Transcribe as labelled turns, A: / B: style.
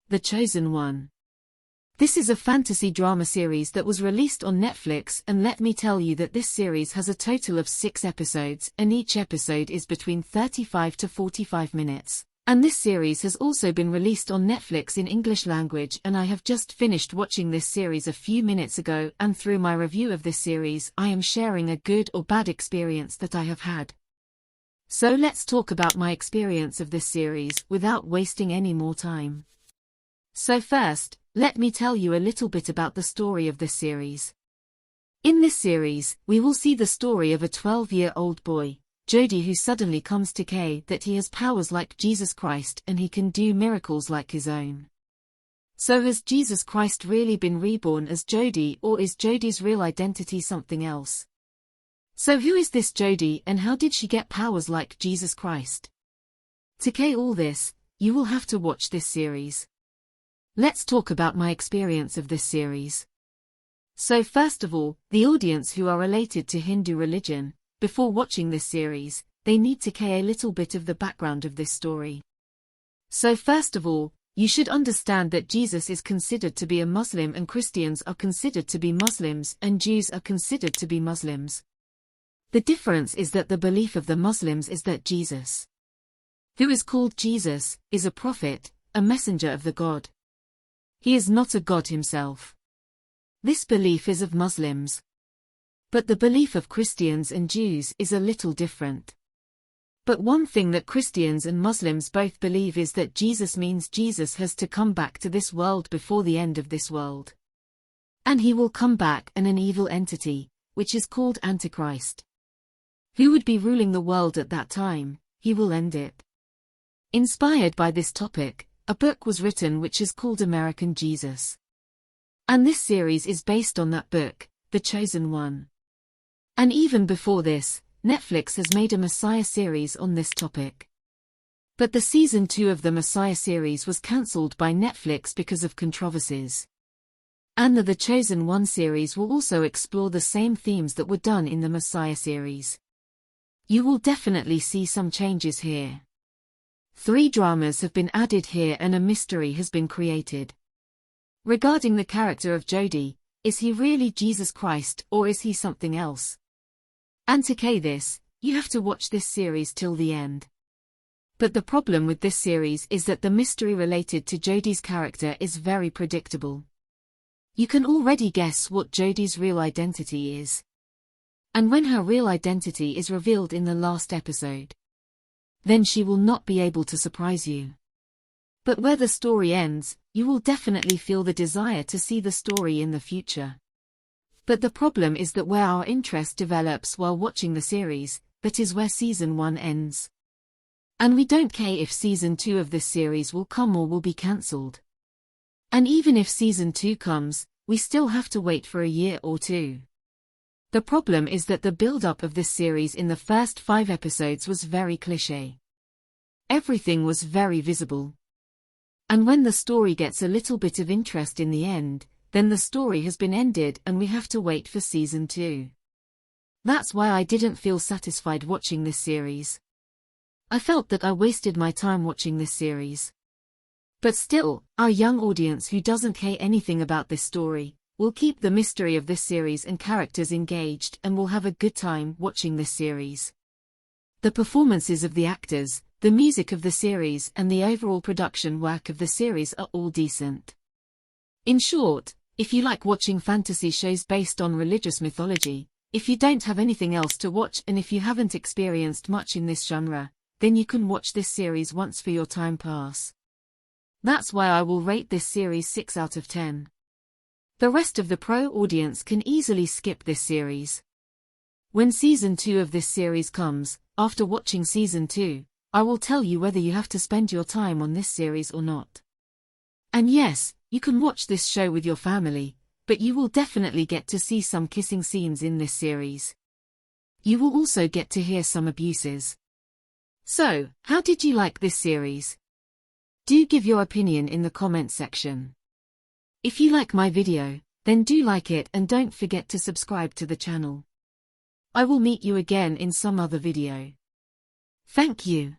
A: The Chosen One. This is a fantasy drama series that was released on Netflix, and let me tell you that this series has a total of 6 episodes, and each episode is between 35 to 45 minutes. And this series has also been released on Netflix in English language, and I have just finished watching this series a few minutes ago, and through my review of this series I am sharing a good or bad experience that I have had. So let's talk about my experience of this series without wasting any more time. So first, let me tell you a little bit about the story of this series. In this series, we will see the story of a 12-year-old boy, Jodie, who suddenly comes to Kay that he has powers like Jesus Christ and he can do miracles like his own. So has Jesus Christ really been reborn as Jodie, or is Jodie's real identity something else? So who is this Jodie and how did she get powers like Jesus Christ? To Kay all this, you will have to watch this series. Let's talk about my experience of this series. So first of all, the audience who are related to Hindu religion, before watching this series, they need to know a little bit of the background of this story. So first of all, you should understand that Jesus is considered to be a Muslim and Christians are considered to be Muslims and Jews are considered to be Muslims. The difference is that the belief of the Muslims is that Jesus, who is called Jesus, is a prophet, a messenger of the God. He is not a god himself. This belief is of Muslims. But the belief of Christians and Jews is a little different. But one thing that Christians and Muslims both believe is that Jesus means Jesus has to come back to this world before the end of this world. And he will come back in an evil entity, which is called Antichrist. Who would be ruling the world at that time? He will end it. Inspired by this topic, a book was written which is called American Jesus. And this series is based on that book, The Chosen One. And even before this, Netflix has made a Messiah series on this topic. But the season 2 of the Messiah series was cancelled by Netflix because of controversies. And the Chosen One series will also explore the same themes that were done in the Messiah series. You will definitely see some changes here. 3 dramas have been added here and a mystery has been created. Regarding the character of Jodie, is he really Jesus Christ or is he something else? And to Kay this, you have to watch this series till the end. But the problem with this series is that the mystery related to Jodie's character is very predictable. You can already guess what Jodie's real identity is. And when her real identity is revealed in the last episode, then she will not be able to surprise you. But where the story ends, you will definitely feel the desire to see the story in the future. But the problem is that where our interest develops while watching the series, that is where season 1 ends. And we don't care if season 2 of this series will come or will be cancelled. And even if season 2 comes, we still have to wait for a year or 2. The problem is that the build-up of this series in the first 5 episodes was very cliché. Everything was very visible. And when the story gets a little bit of interest in the end, then the story has been ended and we have to wait for season 2. That's why I didn't feel satisfied watching this series. I felt that I wasted my time watching this series. But still, our young audience who doesn't care anything about this story, will keep the mystery of this series and characters engaged and will have a good time watching this series. The performances of the actors, the music of the series and the overall production work of the series are all decent. In short, if you like watching fantasy shows based on religious mythology, if you don't have anything else to watch and if you haven't experienced much in this genre, then you can watch this series once for your time pass. That's why I will rate this series 6 out of 10. The rest of the pro audience can easily skip this series. When season 2 of this series comes, after watching season 2, I will tell you whether you have to spend your time on this series or not. And yes, you can watch this show with your family, but you will definitely get to see some kissing scenes in this series. You will also get to hear some abuses. So, how did you like this series? Do give your opinion in the comment section. If you like my video, then do like it and don't forget to subscribe to the channel. I will meet you again in some other video. Thank you.